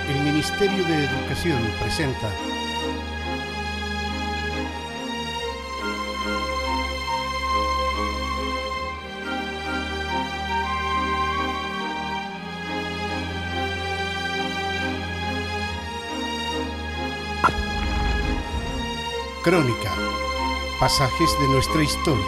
El Ministerio de Educación presenta Crónica, pasajes de nuestra historia.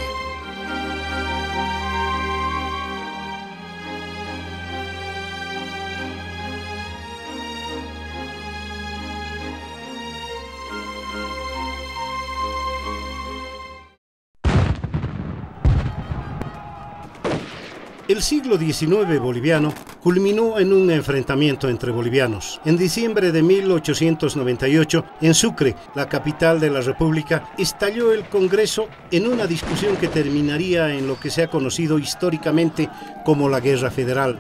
El siglo XIX boliviano culminó en un enfrentamiento entre bolivianos. En diciembre de 1898, en Sucre, la capital de la República, estalló el Congreso en una discusión que terminaría en lo que se ha conocido históricamente como la Guerra Federal.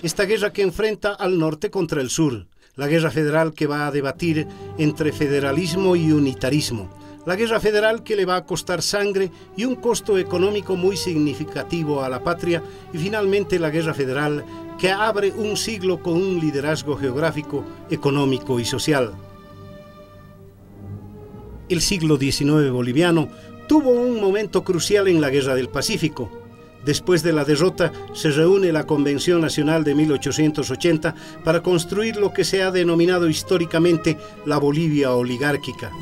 Esta guerra que enfrenta al norte contra el sur, la Guerra Federal que va a debatir entre federalismo y unitarismo. La guerra federal que le va a costar sangre y un costo económico muy significativo a la patria, y finalmente la guerra federal que abre un siglo con un liderazgo geográfico, económico y social. El siglo XIX boliviano tuvo un momento crucial en la Guerra del Pacífico. Después de la derrota, se reúne la Convención Nacional de 1880 para construir lo que se ha denominado históricamente la Bolivia oligárquica.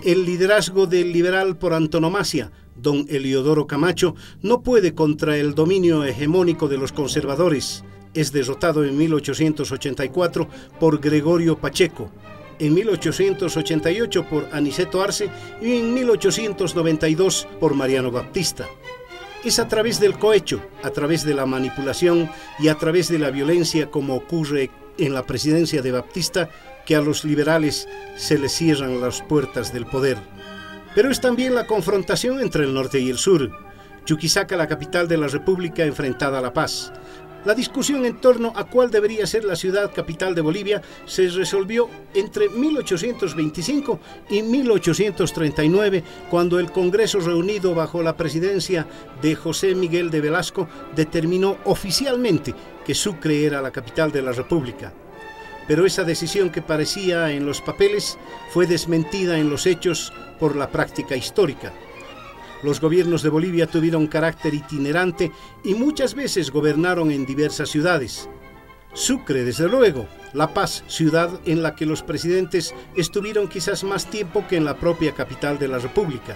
El liderazgo del liberal por antonomasia, don Eliodoro Camacho, no puede contra el dominio hegemónico de los conservadores. Es derrotado en 1884 por Gregorio Pacheco, en 1888 por Aniceto Arce y en 1892 por Mariano Baptista. Es a través del cohecho, a través de la manipulación y a través de la violencia, como ocurre en la presidencia de Baptista, que a los liberales se les cierran las puertas del poder. Pero es también la confrontación entre el norte y el sur. Chuquisaca, la capital de la República, enfrentada a La Paz. La discusión en torno a cuál debería ser la ciudad capital de Bolivia se resolvió entre 1825 y 1839, cuando el Congreso, reunido bajo la presidencia de José Miguel de Velasco, determinó oficialmente que Sucre era la capital de la República. Pero esa decisión, que parecía en los papeles, fue desmentida en los hechos por la práctica histórica. Los gobiernos de Bolivia tuvieron carácter itinerante y muchas veces gobernaron en diversas ciudades. Sucre, desde luego; La Paz, ciudad en la que los presidentes estuvieron quizás más tiempo que en la propia capital de la República.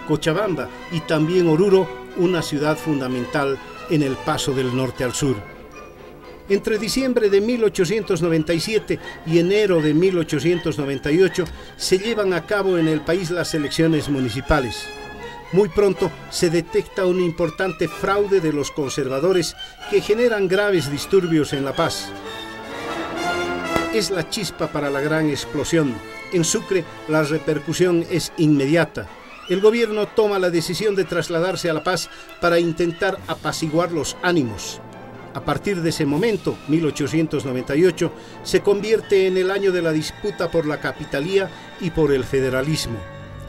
Cochabamba y también Oruro, una ciudad fundamental en el paso del norte al sur. Entre diciembre de 1897 y enero de 1898 se llevan a cabo en el país las elecciones municipales. Muy pronto se detecta un importante fraude de los conservadores que generan graves disturbios en La Paz. Es la chispa para la gran explosión. En Sucre la repercusión es inmediata. El gobierno toma la decisión de trasladarse a La Paz para intentar apaciguar los ánimos. A partir de ese momento, 1898, se convierte en el año de la disputa por la capitalía y por el federalismo.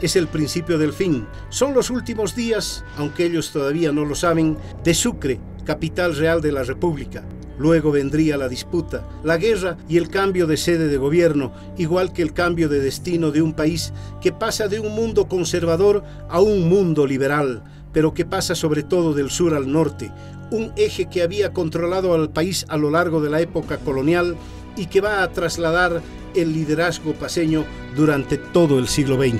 Es el principio del fin. Son los últimos días, aunque ellos todavía no lo saben, de Sucre, capital real de la República. Luego vendría la disputa, la guerra y el cambio de sede de gobierno, igual que el cambio de destino de un país que pasa de un mundo conservador a un mundo liberal, pero que pasa sobre todo del sur al norte, un eje que había controlado al país a lo largo de la época colonial y que va a trasladar el liderazgo paceño durante todo el siglo XX.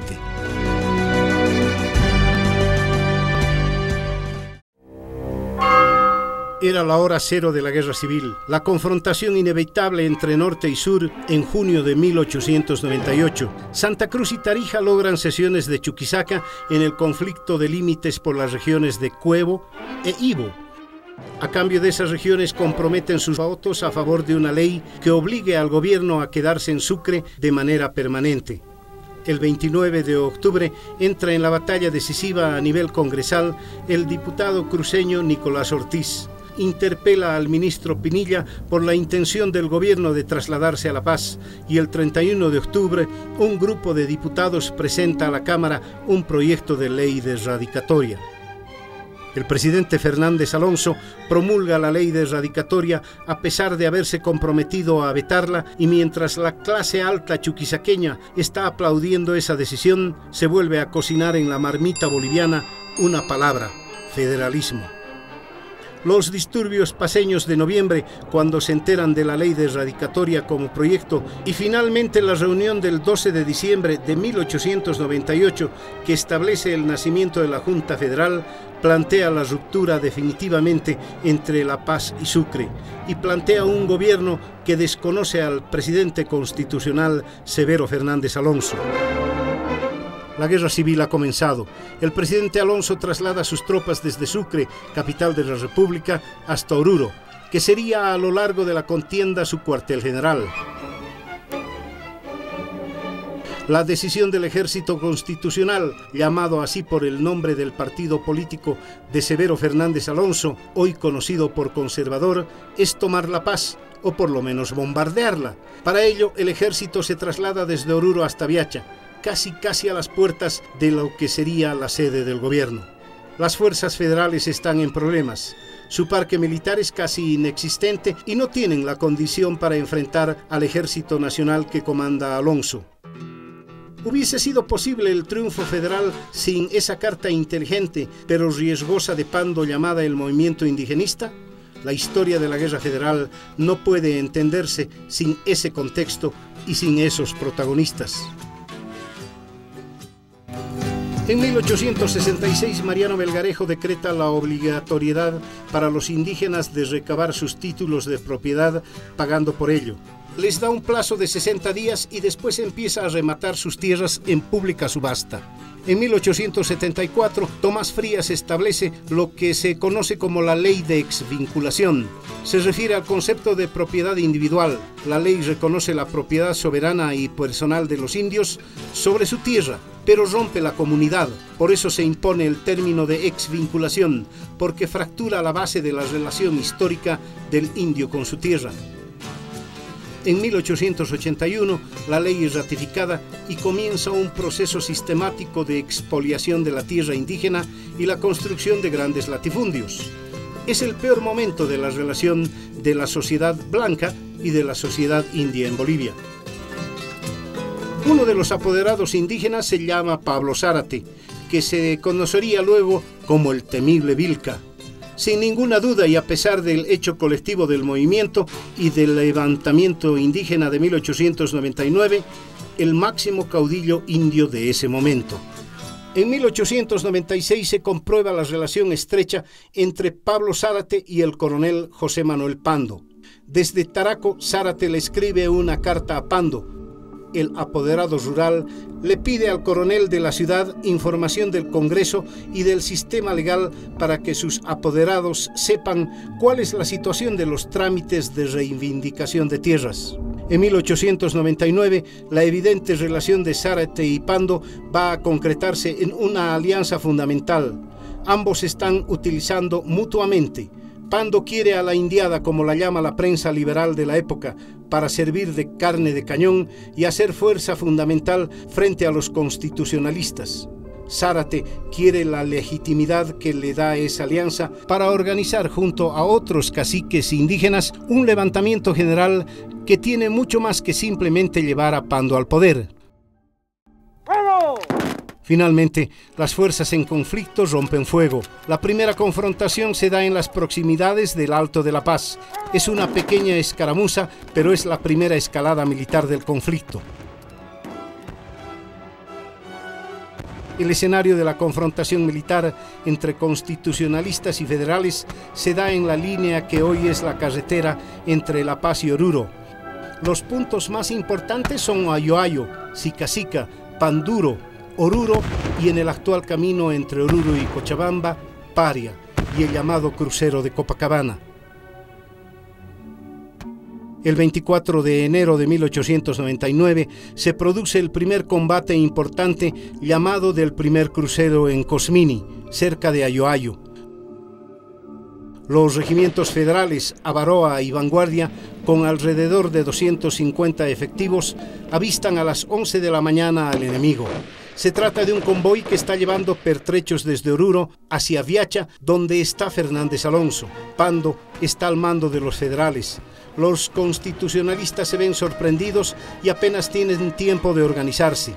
Era la hora cero de la guerra civil, la confrontación inevitable entre norte y sur en junio de 1898. Santa Cruz y Tarija logran cesiones de Chuquisaca en el conflicto de límites por las regiones de Cuevo e Ibo. A cambio de esas regiones comprometen sus votos a favor de una ley que obligue al gobierno a quedarse en Sucre de manera permanente. El 29 de octubre entra en la batalla decisiva a nivel congresal el diputado cruceño Nicolás Ortiz. Interpela al ministro Pinilla por la intención del gobierno de trasladarse a La Paz, y el 31 de octubre un grupo de diputados presenta a la Cámara un proyecto de ley de erradicatoria. El presidente Fernández Alonso promulga la ley de erradicatoria a pesar de haberse comprometido a vetarla, y mientras la clase alta chuquisaqueña está aplaudiendo esa decisión, se vuelve a cocinar en la marmita boliviana una palabra: federalismo. Los disturbios paceños de noviembre, cuando se enteran de la ley de erradicatoria como proyecto, y finalmente la reunión del 12 de diciembre de 1898, que establece el nacimiento de la Junta Federal, plantea la ruptura definitivamente entre La Paz y Sucre, y plantea un gobierno que desconoce al presidente constitucional Severo Fernández Alonso. La guerra civil ha comenzado. El presidente Alonso traslada sus tropas desde Sucre, capital de la República, hasta Oruro, que sería a lo largo de la contienda su cuartel general. La decisión del Ejército Constitucional, llamado así por el nombre del partido político de Severo Fernández Alonso, hoy conocido por conservador, es tomar La Paz, o por lo menos bombardearla. Para ello, el ejército se traslada desde Oruro hasta Viacha, casi a las puertas de lo que sería la sede del gobierno. Las fuerzas federales están en problemas. Su parque militar es casi inexistente y no tienen la condición para enfrentar al Ejército Nacional que comanda Alonso. ¿Hubiese sido posible el triunfo federal sin esa carta inteligente pero riesgosa de Pando llamada el movimiento indigenista? La historia de la guerra federal no puede entenderse sin ese contexto y sin esos protagonistas. En 1866, Mariano Melgarejo decreta la obligatoriedad para los indígenas de recabar sus títulos de propiedad pagando por ello. Les da un plazo de 60 días y después empieza a rematar sus tierras en pública subasta. En 1874, Tomás Frías establece lo que se conoce como la ley de exvinculación. Se refiere al concepto de propiedad individual. La ley reconoce la propiedad soberana y personal de los indios sobre su tierra, pero rompe la comunidad. Por eso se impone el término de exvinculación, porque fractura la base de la relación histórica del indio con su tierra. En 1881, la ley es ratificada y comienza un proceso sistemático de expoliación de la tierra indígena y la construcción de grandes latifundios. Es el peor momento de la relación de la sociedad blanca y de la sociedad india en Bolivia. Uno de los apoderados indígenas se llama Pablo Zárate, que se conocería luego como el temible Vilca. Sin ninguna duda, y a pesar del hecho colectivo del movimiento y del levantamiento indígena de 1899, el máximo caudillo indio de ese momento. En 1896 se comprueba la relación estrecha entre Pablo Zárate y el coronel José Manuel Pando. Desde Taraco, Zárate le escribe una carta a Pando. El apoderado rural le pide al coronel de la ciudad información del Congreso y del sistema legal para que sus apoderados sepan cuál es la situación de los trámites de reivindicación de tierras. En 1899, la evidente relación de Zárate y Pando va a concretarse en una alianza fundamental. Ambos están utilizando mutuamente. Pando quiere a la indiada, como la llama la prensa liberal de la época, para servir de carne de cañón y hacer fuerza fundamental frente a los constitucionalistas. Zárate quiere la legitimidad que le da esa alianza para organizar junto a otros caciques indígenas un levantamiento general que tiene mucho más que simplemente llevar a Pando al poder. ¡Fuego! Finalmente, las fuerzas en conflicto rompen fuego. La primera confrontación se da en las proximidades del Alto de La Paz. Es una pequeña escaramuza, pero es la primera escalada militar del conflicto. El escenario de la confrontación militar entre constitucionalistas y federales se da en la línea que hoy es la carretera entre La Paz y Oruro. Los puntos más importantes son Ayoayo, Sicacica, Panduro, Oruro y en el actual camino entre Oruro y Cochabamba, Paria y el llamado crucero de Copacabana. El 24 de enero de 1899 se produce el primer combate importante llamado del primer crucero en Cosmini, cerca de Ayoayo. Los regimientos federales Avaroa y Vanguardia, con alrededor de 250 efectivos, avistan a las 11 de la mañana al enemigo. Se trata de un convoy que está llevando pertrechos desde Oruro hacia Viacha, donde está Fernández Alonso. Pando está al mando de los federales. Los constitucionalistas se ven sorprendidos y apenas tienen tiempo de organizarse.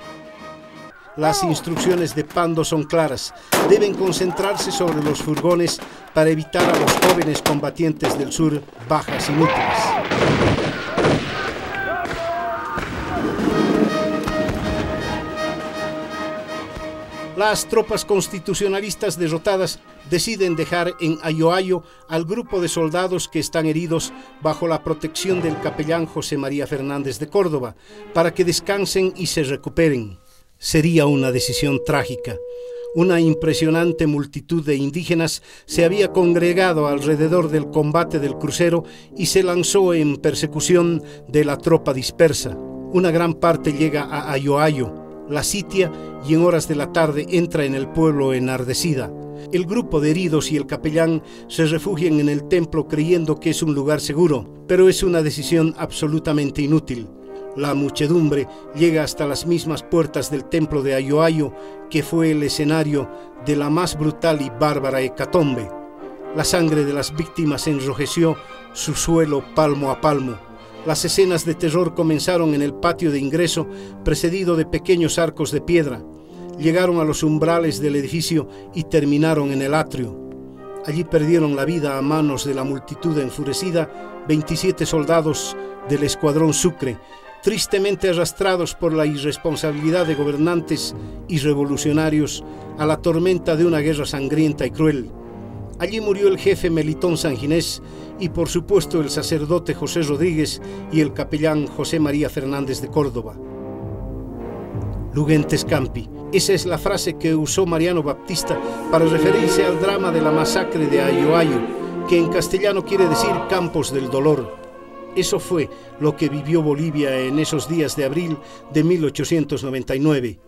Las instrucciones de Pando son claras. Deben concentrarse sobre los furgones para evitar a los jóvenes combatientes del sur bajas inútiles. Las tropas constitucionalistas derrotadas deciden dejar en Ayoayo al grupo de soldados que están heridos bajo la protección del capellán José María Fernández de Córdoba para que descansen y se recuperen. Sería una decisión trágica. Una impresionante multitud de indígenas se había congregado alrededor del combate del crucero y se lanzó en persecución de la tropa dispersa. Una gran parte llega a Ayoayo, la sitia y en horas de la tarde entra en el pueblo enardecida. El grupo de heridos y el capellán se refugian en el templo creyendo que es un lugar seguro, pero es una decisión absolutamente inútil. La muchedumbre llega hasta las mismas puertas del templo de Ayoayo, que fue el escenario de la más brutal y bárbara hecatombe. La sangre de las víctimas enrojeció su suelo palmo a palmo. Las escenas de terror comenzaron en el patio de ingreso, precedido de pequeños arcos de piedra. Llegaron a los umbrales del edificio y terminaron en el atrio. Allí perdieron la vida a manos de la multitud enfurecida 27 soldados del escuadrón Sucre, tristemente arrastrados por la irresponsabilidad de gobernantes y revolucionarios a la tormenta de una guerra sangrienta y cruel. Allí murió el jefe Melitón Sanginés y por supuesto el sacerdote José Rodríguez y el capellán José María Fernández de Córdoba. Lugentes campi. Esa es la frase que usó Mariano Baptista para referirse al drama de la masacre de Ayoayo, que en castellano quiere decir campos del dolor. Eso fue lo que vivió Bolivia en esos días de abril de 1899.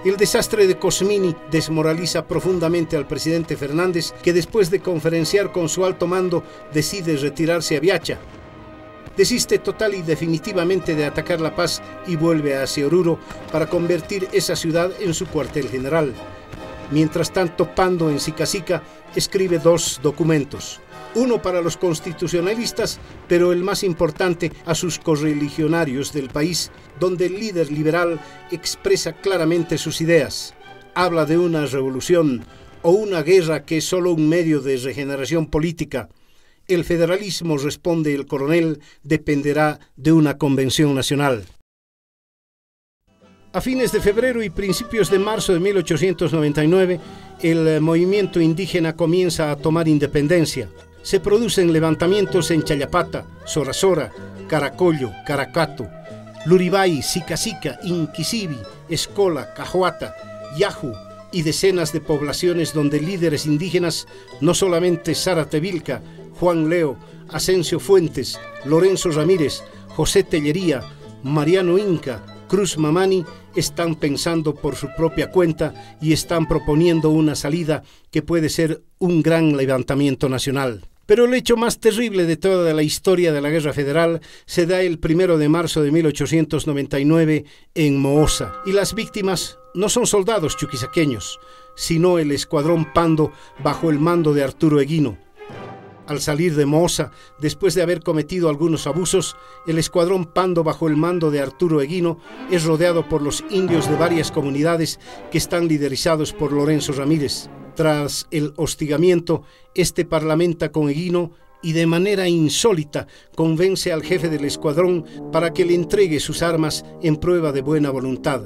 El desastre de Cosmini desmoraliza profundamente al presidente Fernández, que después de conferenciar con su alto mando decide retirarse a Viacha. Desiste total y definitivamente de atacar La Paz y vuelve hacia Oruro para convertir esa ciudad en su cuartel general. Mientras tanto, Pando en Sicacica escribe 2 documentos. Uno para los constitucionalistas, pero el más importante a sus correligionarios del país, donde el líder liberal expresa claramente sus ideas. Habla de una revolución o una guerra que es solo un medio de regeneración política. El federalismo, responde el coronel, dependerá de una convención nacional. A fines de febrero y principios de marzo de 1899, el movimiento indígena comienza a tomar independencia. Se producen levantamientos en Chayapata, Sorasora, Caracollo, Caracato, Luribay, Sicacica, Inquisibi, Escola, Cajuata, Yaju y decenas de poblaciones donde líderes indígenas, no solamente Zárate Vilca, Juan Leo, Asensio Fuentes, Lorenzo Ramírez, José Tellería, Mariano Inca, Cruz Mamani, están pensando por su propia cuenta y están proponiendo una salida que puede ser un gran levantamiento nacional. Pero el hecho más terrible de toda la historia de la Guerra Federal se da el 1 de marzo de 1899 en Moosa, y las víctimas no son soldados chuquisaqueños, sino el escuadrón Pando bajo el mando de Arturo Eguino. Al salir de Moosa, después de haber cometido algunos abusos, el escuadrón Pando bajo el mando de Arturo Eguino es rodeado por los indios de varias comunidades que están liderizados por Lorenzo Ramírez. Tras el hostigamiento, este parlamenta con Eguino y de manera insólita convence al jefe del escuadrón para que le entregue sus armas en prueba de buena voluntad.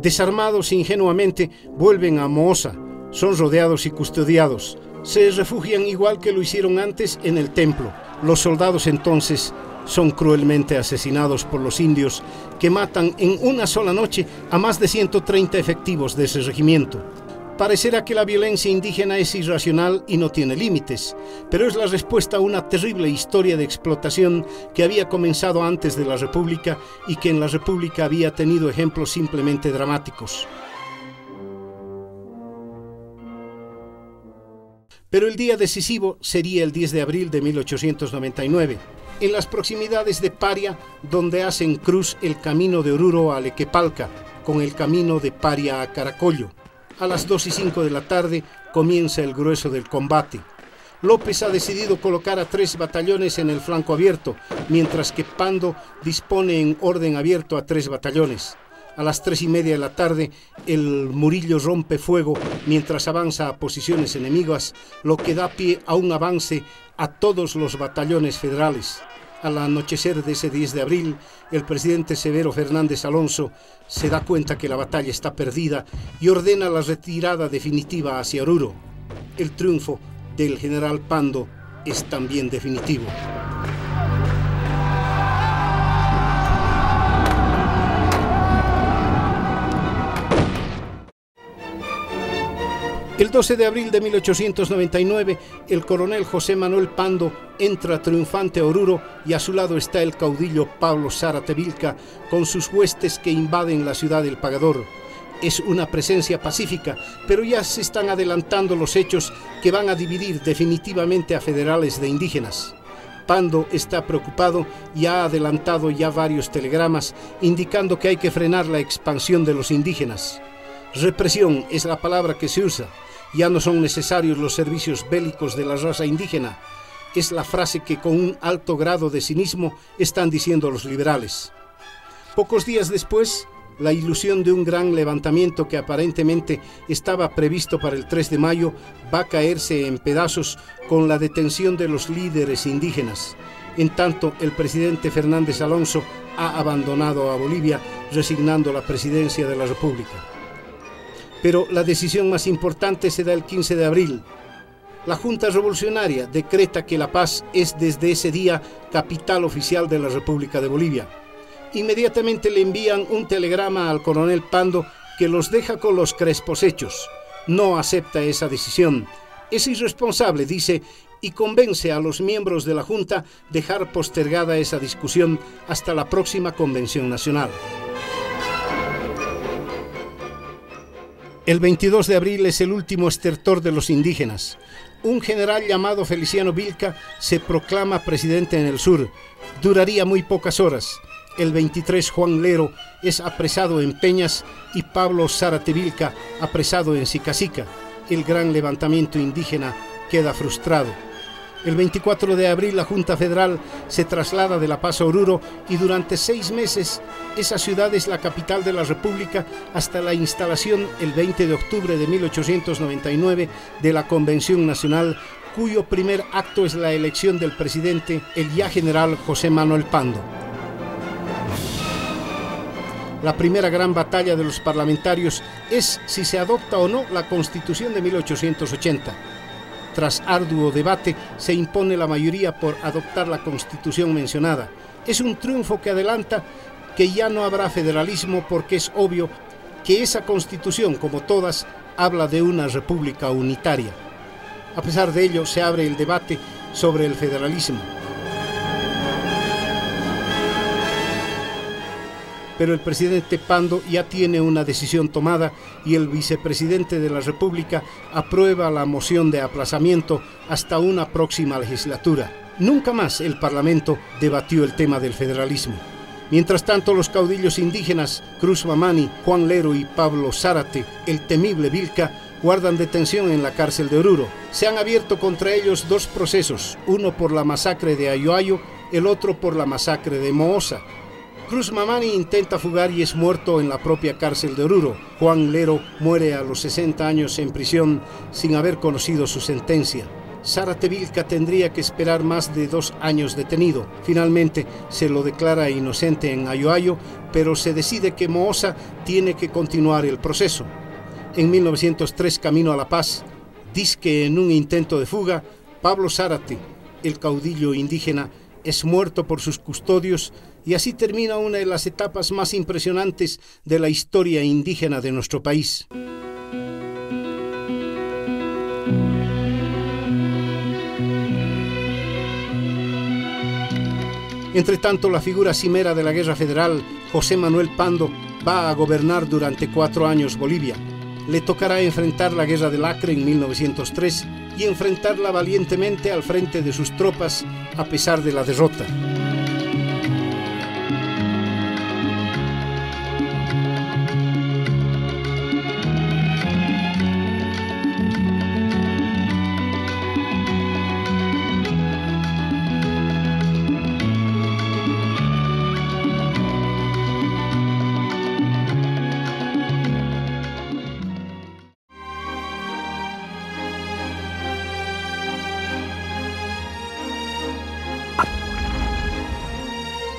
Desarmados ingenuamente, vuelven a Moosa. Son rodeados y custodiados. Se refugian igual que lo hicieron antes en el templo. Los soldados entonces son cruelmente asesinados por los indios, que matan en una sola noche a más de 130 efectivos de ese regimiento. Parecerá que la violencia indígena es irracional y no tiene límites, pero es la respuesta a una terrible historia de explotación que había comenzado antes de la República y que en la República había tenido ejemplos simplemente dramáticos. Pero el día decisivo sería el 10 de abril de 1899, en las proximidades de Paria, donde hacen cruz el camino de Oruro a Lequepalca, con el camino de Paria a Caracollo. A las 2:05 de la tarde comienza el grueso del combate. López ha decidido colocar a 3 batallones en el flanco abierto, mientras que Pando dispone en orden abierto a 3 batallones. A las 3:30 de la tarde, el Murillo rompe fuego mientras avanza a posiciones enemigas, lo que da pie a un avance a todos los batallones federales. Al anochecer de ese 10 de abril, el presidente Severo Fernández Alonso se da cuenta que la batalla está perdida y ordena la retirada definitiva hacia Oruro. El triunfo del general Pando es también definitivo. El 12 de abril de 1899, el coronel José Manuel Pando entra triunfante a Oruro y a su lado está el caudillo Pablo Zárate Vilca con sus huestes que invaden la ciudad del Pagador. Es una presencia pacífica, pero ya se están adelantando los hechos que van a dividir definitivamente a federales de indígenas. Pando está preocupado y ha adelantado ya varios telegramas indicando que hay que frenar la expansión de los indígenas. Represión es la palabra que se usa. Ya no son necesarios los servicios bélicos de la raza indígena. Es la frase que con un alto grado de cinismo están diciendo los liberales. Pocos días después, la ilusión de un gran levantamiento que aparentemente estaba previsto para el 3 de mayo va a caerse en pedazos con la detención de los líderes indígenas. En tanto, el presidente Fernández Alonso ha abandonado a Bolivia, resignando la presidencia de la República. Pero la decisión más importante se da el 15 de abril. La Junta Revolucionaria decreta que La Paz es desde ese día capital oficial de la República de Bolivia. Inmediatamente le envían un telegrama al coronel Pando que los deja con los crespos hechos. No acepta esa decisión. Es irresponsable, dice, y convence a los miembros de la Junta dejar postergada esa discusión hasta la próxima Convención Nacional. El 22 de abril es el último estertor de los indígenas. Un general llamado Feliciano Vilca se proclama presidente en el sur. Duraría muy pocas horas. El 23 Juan Lero es apresado en Peñas y Pablo Zárate Vilca apresado en Sicacica. El gran levantamiento indígena queda frustrado. El 24 de abril la Junta Federal se traslada de La Paz a Oruro y durante 6 meses esa ciudad es la capital de la República hasta la instalación el 20 de octubre de 1899 de la Convención Nacional, cuyo primer acto es la elección del presidente, el ya general José Manuel Pando. La primera gran batalla de los parlamentarios es si se adopta o no la Constitución de 1880. Tras arduo debate, se impone la mayoría por adoptar la Constitución mencionada. Es un triunfo que adelanta que ya no habrá federalismo porque es obvio que esa Constitución, como todas, habla de una república unitaria. A pesar de ello, se abre el debate sobre el federalismo. Pero el presidente Pando ya tiene una decisión tomada y el vicepresidente de la República aprueba la moción de aplazamiento hasta una próxima legislatura. Nunca más el Parlamento debatió el tema del federalismo. Mientras tanto, los caudillos indígenas Cruz Mamani, Juan Lero y Pablo Zárate, el temible Vilca, guardan detención en la cárcel de Oruro. Se han abierto contra ellos 2 procesos, uno por la masacre de Ayoayo, el otro por la masacre de Moosa. Cruz Mamani intenta fugar y es muerto en la propia cárcel de Oruro. Juan Lero muere a los 60 años en prisión sin haber conocido su sentencia. Zárate Vilca tendría que esperar más de 2 años detenido. Finalmente se lo declara inocente en Ayoayo, pero se decide que Moosa tiene que continuar el proceso. En 1903, camino a La Paz, dizque en un intento de fuga, Pablo Zárate, el caudillo indígena, es muerto por sus custodios y así termina una de las etapas más impresionantes de la historia indígena de nuestro país. Entre tanto, la figura cimera de la Guerra Federal, José Manuel Pando, va a gobernar durante 4 años Bolivia. Le tocará enfrentar la Guerra del Acre en 1903 y enfrentarla valientemente al frente de sus tropas a pesar de la derrota.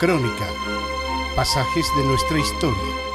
Crónica. Pasajes de nuestra historia.